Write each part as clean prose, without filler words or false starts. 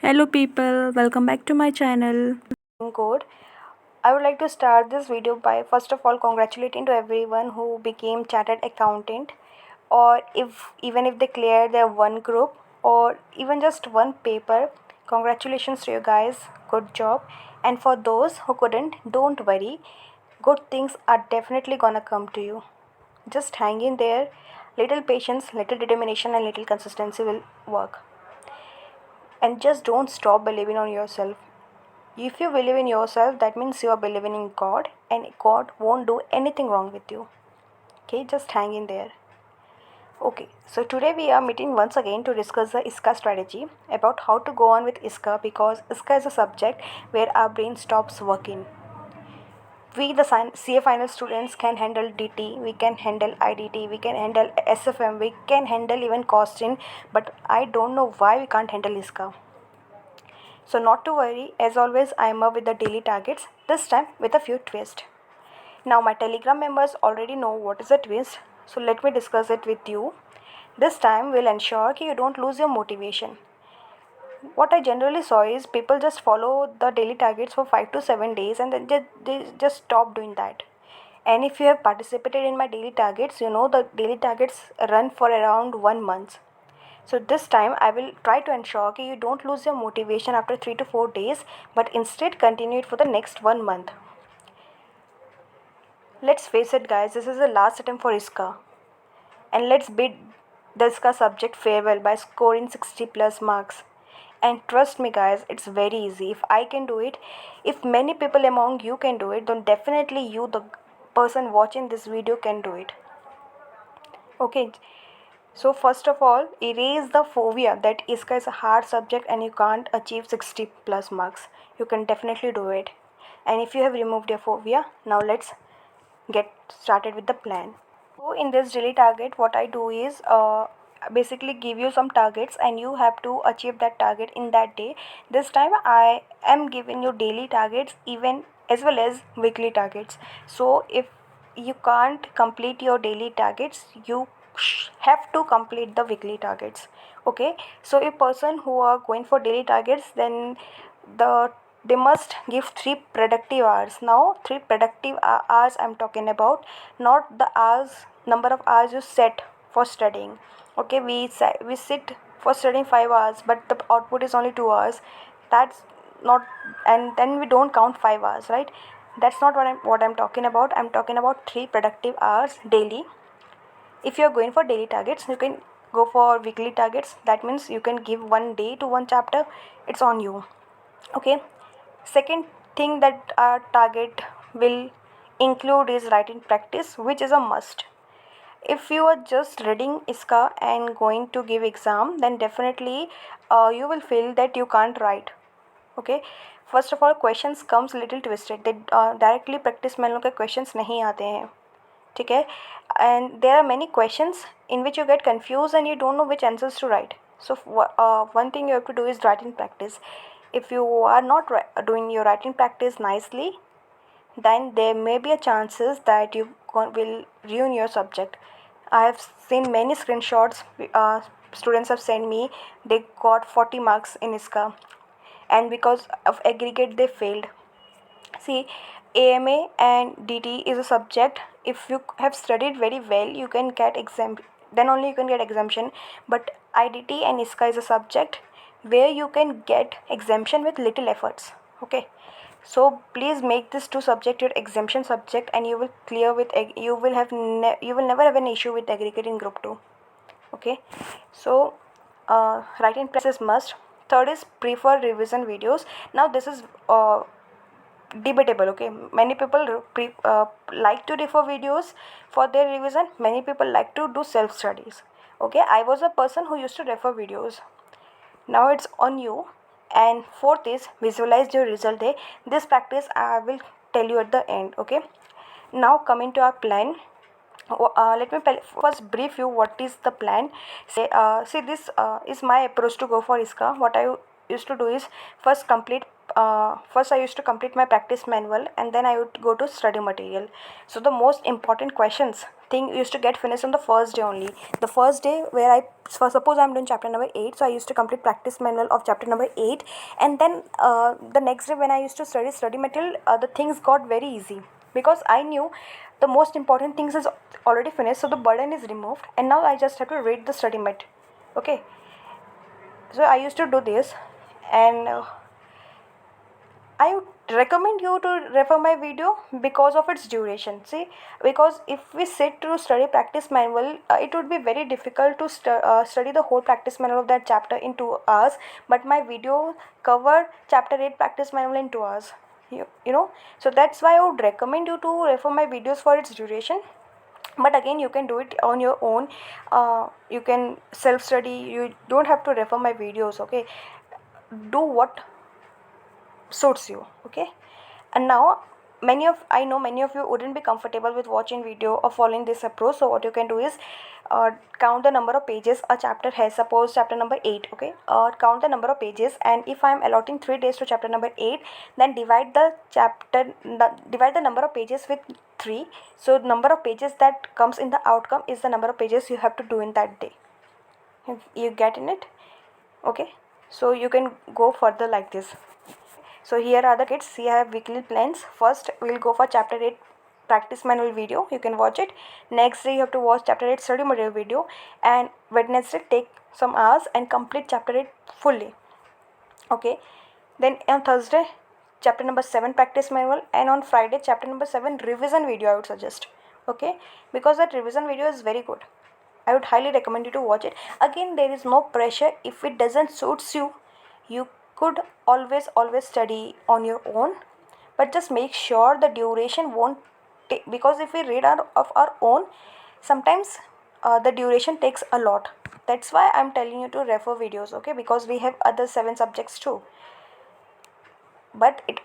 Hello people, welcome back to my channel. Good. I would like to start this video by first of all congratulating to everyone who became chartered accountant, or if even if they cleared their one group or even just one paper. Congratulations to you guys. Good job. And for those who couldn't, don't worry. Good things are definitely gonna come to you. Just hang in there. Little patience, little determination and little consistency will work. And just don't stop believing on yourself. If you believe in yourself, that means you are believing in God, and God won't do anything wrong with you. Okay, just hang in there. Okay, so today we are meeting once again to discuss the ISCA strategy about how to go on with ISCA, because ISCA is a subject where our brain stops working. We, the CA final students, can handle DT, we can handle IDT, we can handle SFM, we can handle even costing, but I don't know why we can't handle ISCA. So not to worry, as always I am up with the daily targets, this time with a few twists. Now my Telegram members already know what is a twist, so let me discuss it with you. This time will ensure that you don't lose your motivation. What I generally saw is people just follow the daily targets for 5 to 7 days and then they just stop doing that. And if you have participated in my daily targets, you know the daily targets run for around 1 month. So this time I will try to ensure that you don't lose your motivation after 3 to 4 days, but instead continue it for the next 1 month. Let's face it guys, this is the last attempt for ISCA. And let's bid the ISCA subject farewell by scoring 60 plus marks. And trust me guys, it's very easy. If I can do it, if many people among you can do it, then definitely you, the person watching this video, can do it. Okay. So first of all, erase the phobia that ISCA is a hard subject and you can't achieve 60 plus marks. You can definitely do it. And if you have removed your phobia, now let's get started with the plan. So in this daily target, what I do is basically give you some targets and you have to achieve that target in that day. This time I am giving you daily targets even as well as weekly targets. So if you can't complete your daily targets, you have to complete the weekly targets. Okay, so a person who are going for daily targets, then the they must give 3 productive hours. Now 3 productive hours I'm talking about, not the hours, number of hours you set for studying. Okay, we sit for studying 5 hours but the output is only 2 hours. That's not, and then we don't count 5 hours, right? That's not what I'm talking about. I'm talking about 3 productive hours daily. If you're going for daily targets, you can go for weekly targets. That means you can give one day to one chapter. It's on you. Okay. Second thing that our target will include is writing practice, which is a must. If you are just reading ISCA and going to give exam, then definitely you will feel that you can't write. Okay. First of all, questions comes little twisted. They directly practice में लोग के questions नहीं आते हैं. ठीक है, and there are many questions in which you get confused and you don't know which answers to write. So one thing you have to do is writing practice. If you are not doing your writing practice nicely, then there may be a chances that you will ruin your subject. I have seen many screenshots. Students have sent me, they got 40 marks in ISCA and because of aggregate they failed. See, AMA and DT is a subject. If you have studied very well, you can get then only you can get exemption. But IDT and ISCA is a subject where you can get exemption with little efforts. Okay, so please make this two subject your exemption subject, and you will clear with you will have you will never have an issue with aggregate in group 2. Okay, so writing practice must. Third is prefer revision videos. Now this is debatable. Okay, many people like to refer videos for their revision. Many people like to do self studies. Okay, I was a person who used to refer videos. Now it's on you. And fourth is visualize your result day. This practice I will tell you at the end. Okay, now coming to our plan. Let me first brief you what is the plan. See, this is my approach to go for ISCA. What I used to do is first complete first I used to complete my practice manual, and then I would go to study material. So the most important questions thing used to get finished on the first day only. The first day where suppose I'm doing chapter number 8, so I used to complete practice manual of chapter number 8, and then the next day when I used to study material, the things got very easy, because I knew the most important things is already finished, so the burden is removed, and now I just have to read the study mat. Okay, so I used to do this, and I would recommend you to refer my video because of its duration. See, because if we sit to study practice manual, it would be very difficult to study the whole practice manual of that chapter in 2 hours. But my video cover chapter 8 practice manual in 2 hours. You know, so that's why I would recommend you to refer my videos for its duration. But again, you can do it on your own. You can self study. You don't have to refer my videos. Okay, do what suits you. Okay, and now I know many of you wouldn't be comfortable with watching video or following this approach. So what you can do is count the number of pages a chapter has. Suppose chapter number 8. Okay, count the number of pages, and if I am allotting 3 days to chapter number 8, then divide the number of pages with 3. So number of pages that comes in the outcome is the number of pages you have to do in that day. You get in it? Okay, so you can go further like this. So here are the kids. See, I have weekly plans. First, we'll go for chapter 8 practice manual video. You can watch it. Next day, you have to watch chapter 8 study material video. And Wednesday, take some hours and complete chapter 8 fully. Okay. Then on Thursday, chapter number 7 practice manual. And on Friday, chapter number 7 revision video, I would suggest. Okay. Because that revision video is very good. I would highly recommend you to watch it. Again, there is no pressure. If it doesn't suits you, you could always study on your own, but just make sure the duration won't take, because if we read of our own, sometimes the duration takes a lot. That's why I'm telling you to refer videos. Okay, because we have other 7 subjects too, but it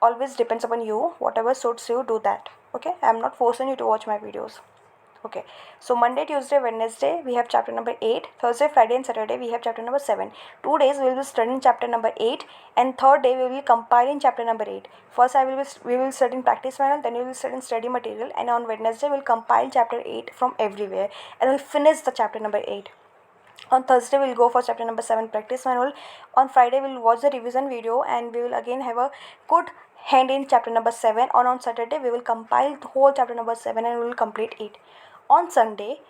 always depends upon you. Whatever suits you, do that. Okay, I'm not forcing you to watch my videos. Okay, so Monday, Tuesday, Wednesday we have chapter number 8. Thursday, Friday and Saturday we have chapter number 7. 2 days we will be studying chapter number 8, and third day we will compile in chapter number 8. First we will study in practice manual, then we will study in study material, and on Wednesday we will compile chapter 8 from everywhere, and we'll finish the chapter number 8. On Thursday we'll go for chapter number 7 practice manual. On Friday we'll watch the revision video, and we will again have a good hand in chapter number 7. On Saturday we will compile the whole chapter number 7 and we will complete it. On Sunday,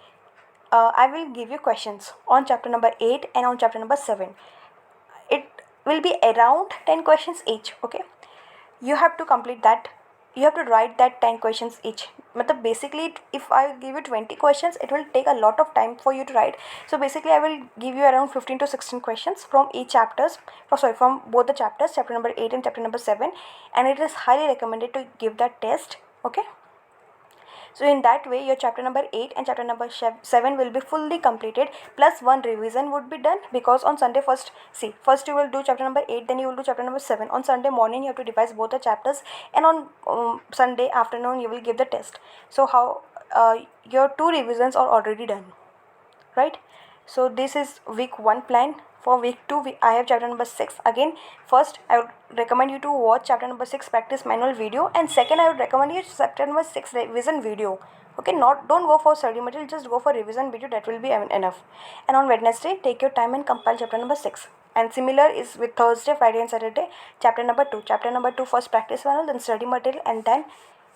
I will give you questions on chapter number 8 and on chapter number 7. It will be around 10 questions each. Okay, you have to complete that. You have to write that 10 questions each. But basically, if I give you 20 questions, it will take a lot of time for you to write. So basically, I will give you around 15 to 16 questions from each chapters. From both the chapters, chapter number 8 and chapter number 7. And it is highly recommended to give that test. Okay. So in that way, your chapter number 8 and chapter number 7 will be fully completed, plus one revision would be done, because on Sunday first you will do chapter number 8, then you will do chapter number 7. On Sunday morning you have to revise both the chapters, and on Sunday afternoon you will give the test. So how your 2 revisions are already done, right? So this is week 1 plan. For week 2, I have chapter number 6. Again, first I would recommend you to watch chapter number 6 practice manual video, and second I would recommend you chapter number 6 revision video. Okay, don't go for study material, just go for revision video. That will be enough. And on Wednesday, take your time and compile chapter number 6. And similar is with Thursday, Friday and Saturday. Chapter number 2. Chapter number 2 first practice manual, then study material, and then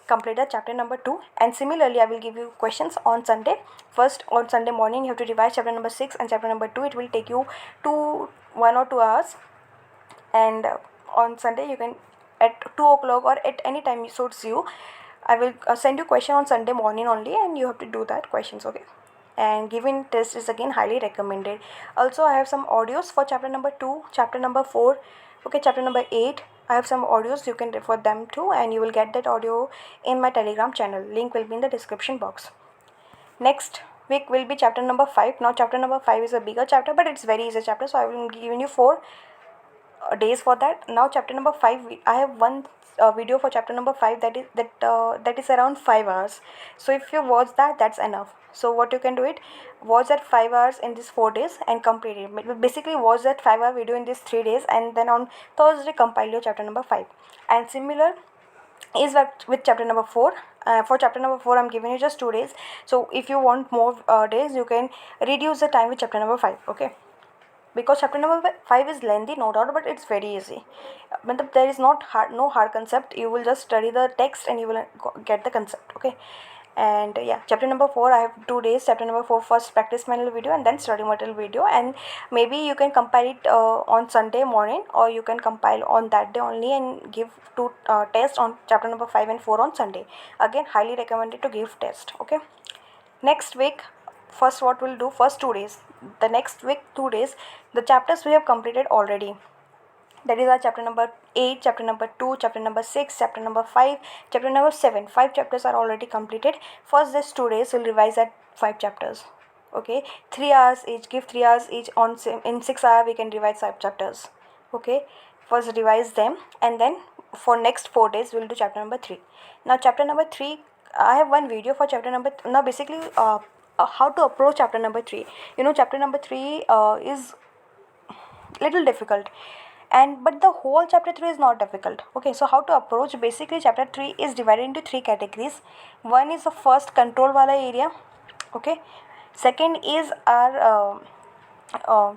complete the chapter number 2. And similarly, I will give you questions on Sunday. First, on Sunday morning you have to revise chapter number 6 and chapter number 2. It will take you 1 or 2 hours. And on Sunday you can, at 2 o'clock or at any time it suits you, I will send you question on Sunday morning only, and you have to do that questions. Okay, and giving test is again highly recommended. Also, I have some audios for chapter number 2, chapter number 4, okay, chapter number 8. I have some audios, you can refer them too, and you will get that audio in my Telegram channel. Link will be in the description box. Next week will be chapter number 5. Now chapter number 5 is a bigger chapter, but it's very easy chapter, so I will be giving you 4 days for that. Now chapter number 5, I have one video for chapter number 5 that is around 5 hours. So if you watch that, that's enough. So what you can do it, watch that 5 hours in these 4 days and complete it. Basically watch that 5-hour video in these 3 days, and then on Thursday compile your chapter number 5. And similar is with chapter number 4. For chapter number 4, I'm giving you just 2 days. So if you want more days, you can reduce the time with chapter number 5. Okay, because chapter number 5 is lengthy, no doubt, but it's very easy. There is no hard concept. You will just study the text and you will get the concept. Okay, and yeah, chapter number 4, I have 2 days. Chapter number 4, first practice manual video and then study material video, and maybe you can compile it on Sunday morning, or you can compile on that day only and give 2 tests on chapter number 5 and 4 on Sunday. Again, highly recommended to give test. Okay, next week, first what we'll do, first 2 days, the next week 2 days, the chapters we have completed already. That is our chapter number 8, chapter number 2, chapter number 6, chapter number 5, chapter number 7. 5 chapters are already completed. First this 2 days we'll revise that 5 chapters. Okay, 3 hours each, give 3 hours each. In 6 hours we can revise 5 chapters. Okay, first revise them, and then for next 4 days we'll do chapter number 3. Now chapter number 3, I have one video for chapter number now basically how to approach chapter number 3. Chapter number 3 is little difficult, and but the whole chapter 3 is not difficult. Okay, so how to approach, basically chapter 3 is divided into 3 categories. One is the first control wala area. Okay, second is our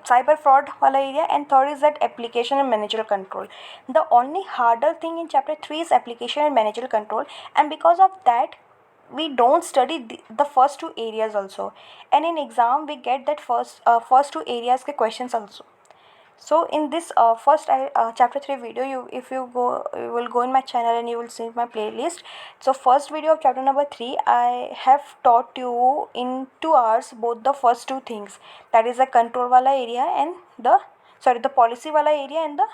cyber fraud wala area, and third is that application and managerial control. The only harder thing in chapter 3 is application and managerial control, and because of that we don't study the first 2 areas also, and in exam we get that first 2 areas ke questions also. So in this first chapter 3 video, you will go in my channel and you will see my playlist. So first video of chapter number 3, I have taught you in 2 hours both the first 2 things, that is the control wala area and the policy wala area and the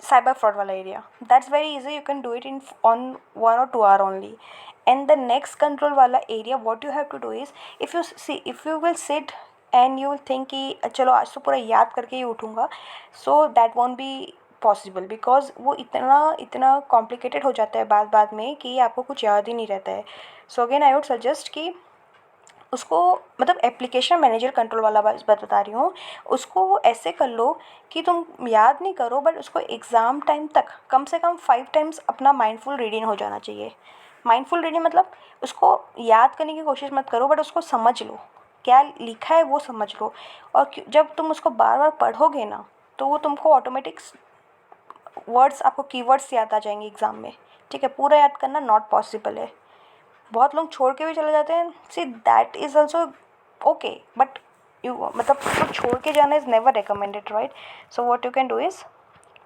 cyber fraud wala area. That's very easy, you can do it on 1 or 2 hour only. And the next control wala area, what you have to do is, if you will sit and you will think कि चलो आज तो पूरा याद करके ही उठूँगा, so that won't be possible, because वो इतना complicated हो जाता है बाद में कि आपको कुछ याद ही नहीं रहता है. So again I would suggest कि उसको मतलब एप्लीकेशन मैनेजर कंट्रोल वाला बता रही हूँ, उसको ऐसे कर लो कि तुम याद नहीं करो, बट उसको एग्ज़ाम टाइम तक कम से कम 5 टाइम्स अपना माइंडफुल रीडिंग हो जाना चाहिए. माइंडफुल रीडिंग मतलब उसको याद करने की कोशिश मत करो, बट उसको समझ लो, क्या लिखा है वो समझ लो. और जब तुम उसको बार बार पढ़ोगे ना, तो वो तुमको ऑटोमेटिक वर्ड्स, आपको कीवर्ड्स याद आ जाएंगे एग्ज़ाम में. ठीक है, पूरा याद करना नॉट पॉसिबल है. बहुत लोग छोड़ के भी चले जाते हैं. See that is also okay, but you मतलब उसको छोड़ के जाना is never recommended, right. So what you can do is,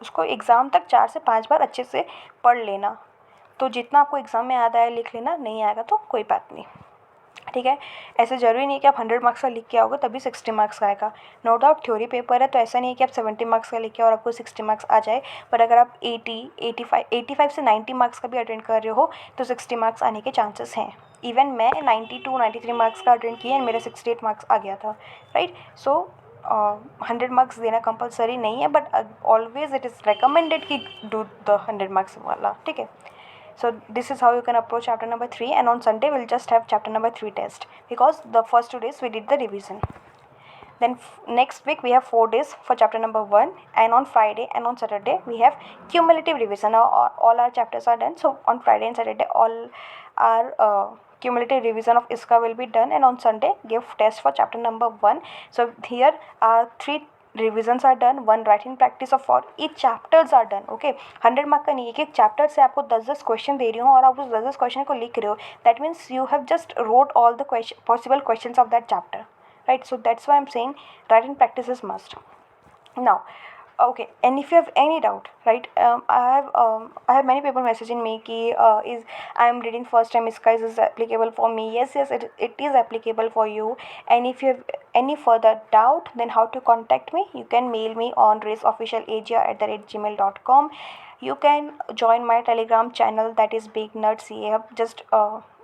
उसको एग्ज़ाम तक 4 से 5 बार अच्छे से पढ़ लेना. तो जितना आपको एग्ज़ाम में याद आया लिख लेना, नहीं आएगा तो कोई बात नहीं. ठीक है, ऐसे ज़रूरी नहीं कि आप 100 मार्क्स का लिख के आओगे तभी 60 मार्क्स का आएगा. नो डाउट थ्योरी पेपर है, तो ऐसा नहीं है कि आप 70 मार्क्स का लिख के और आपको 60 मार्क्स आ जाए. पर अगर आप 85 से 90 मार्क्स का भी अटेंड कर रहे हो तो 60 मार्क्स आने के चांसेस हैं. इवन मैं 93 मार्क्स का अटेंड किया एंड मेरा 68 मार्क्स आ गया था, राइट. सो 100 मार्क्स देना कंपलसरी नहीं है, but always it is recommended कि डू द 100 मार्क्स वाला. ठीक है. So this is how you can approach chapter number 3, and on Sunday we'll just have chapter number 3 test, because the first 2 days we did the revision. Then next week we have 4 days for chapter number 1, and on Friday and on Saturday we have cumulative revision. Now all our chapters are done, so on Friday and Saturday all our cumulative revision of ISKA will be done, and on Sunday give test for chapter number 1. So here are 3 revisions are done, 1 writing practice of for each chapters are done. Okay, 100 mark का नहीं है कि एक chapter से आपको 10-10 question दे रही हूँ और आप उस 10-10 क्वेश्चन को लिख रहे हो. That means you have just road all the possible questions of that chapter, right. So that's why I am saying writing practice is must. Now okay, and if you have any doubt, right, I have many people messaging me ki I am reading first time ISKA, is applicable for me. Yes, it is applicable for you. And if you have any further doubt, then how to contact me, you can mail me on raceofficialagr@gmail.com. you can join my telegram channel, that is Big Nerd CA. Just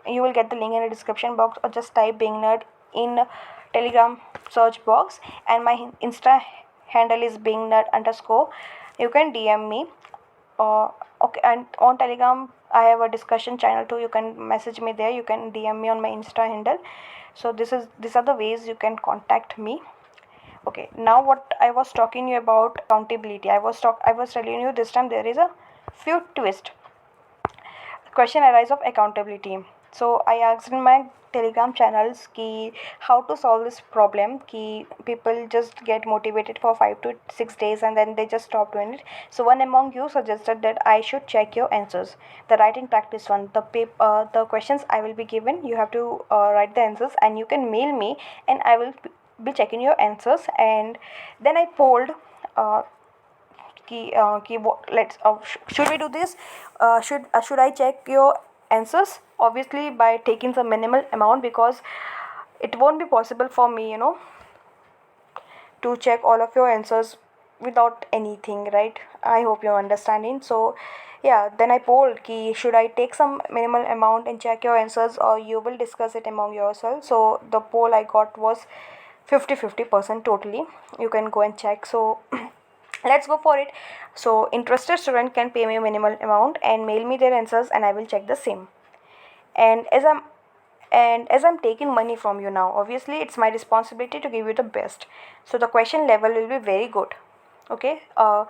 you will get the link in the description box, or just type Big Nerd in telegram search box, and my Insta handle is bingnut underscore. You can DM me. Okay, and on Telegram I have a discussion channel too. You can message me there. You can DM me on my Insta handle. So these are the ways you can contact me. Okay, now what I was talking you about accountability. I was telling you this time there is a few twist. Question arise of accountability. So I asked in my Telegram channels ki how to solve this problem, ki people just get motivated for 5 to 6 days and then they just stop doing it. So one among you suggested that I should check your answers. The writing practice one, the questions I will be given, you have to write the answers and you can mail me and I will be checking your answers. And then I polled uh, let's should we do this, should I check your answers, obviously by taking the minimal amount, because it won't be possible for me, to check all of your answers without anything, right? I hope you're understanding. So yeah, then I polled ki should I take some minimal amount and check your answers, or you will discuss it among yourselves. So the poll I got was 50-50% totally. You can go and check. So let's go for it. So interested student can pay me a minimal amount and mail me their answers and I will check the same. And as I'm taking money from you now, obviously it's my responsibility to give you the best. So the question level will be very good. Okay, all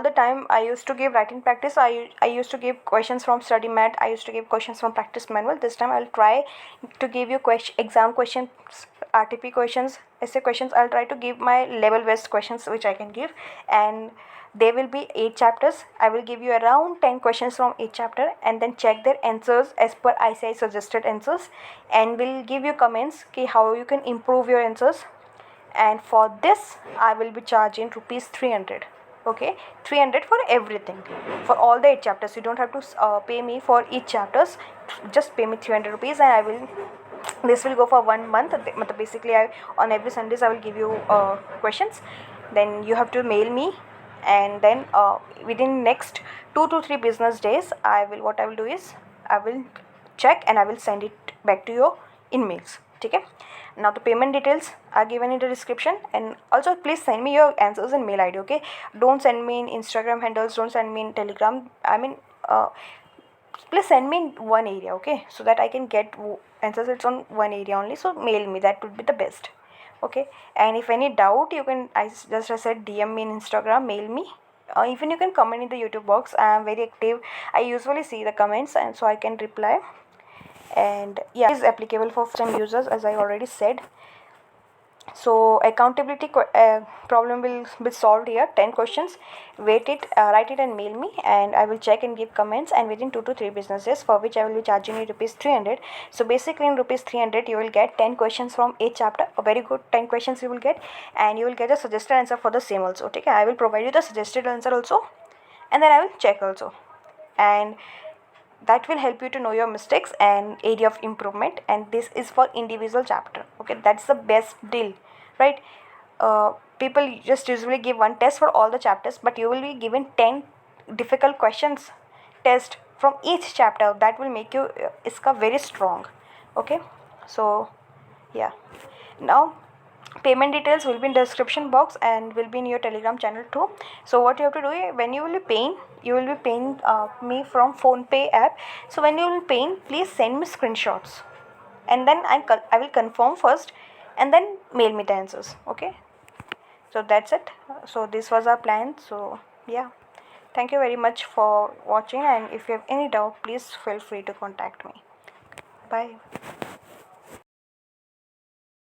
the time I used to give writing practice. I used to give questions from study mat. I used to give questions from practice manual. This time I'll try to give you exam questions, RTP questions, essay questions. I'll try to give my level best questions which I can give. And there will be 8 chapters. I will give you around 10 questions from each chapter and then check their answers as per ICI suggested answers, and will give you comments ki how you can improve your answers. And for this I will be charging rupees 300. Okay, 300 for everything, for all the 8 chapters. You don't have to pay me for each chapters. Just pay me 300 rupees and I will, this will go for 1 month. Basically on every Sundays I will give you questions. Then you have to mail me, and then within next 2 to 3 business days what I will do is I will check and I will send it back to your emails. Okay, now the payment details are given in the description, and also please send me your answers in mail ID. Okay, don't send me in Instagram handles, don't send me in Telegram. I mean, please send me in one area, okay, so that I can get answers. It's on one area only, so mail me, that would be the best. Okay, and if any doubt, you can, I said, DM me in Instagram, mail me. Even you can comment in the YouTube box. I am very active. I usually see the comments, and so I can reply. And yeah, it is applicable for first time users, as I already said. So accountability problem will be solved here. 10 questions, wait it, write it and mail me, and I will check and give comments, and within 2 to 3 business days, for which I will be charging you rupees 300. So basically in rupees 300 you will get 10 questions from each chapter, a very good 10 questions you will get, and you will get a suggested answer for the same also. Okay, I will provide you the suggested answer also, and then I will check also, and that will help you to know your mistakes and area of improvement. And this is for individual chapter. Okay, that's the best deal, right? People just usually give one test for all the chapters, but you will be given 10 difficult questions test from each chapter. That will make you iska very strong. Okay, so yeah, now payment details will be in the description box and will be in your Telegram channel too. So what you have to do is, when you will be paying, you will be paying me from PhonePe app. So when you will be paying, please send me screenshots, and then I will confirm first and then mail me the answers. Okay, so that's it. So this was our plan. So yeah, thank you very much for watching, and if you have any doubt, please feel free to contact me. Bye.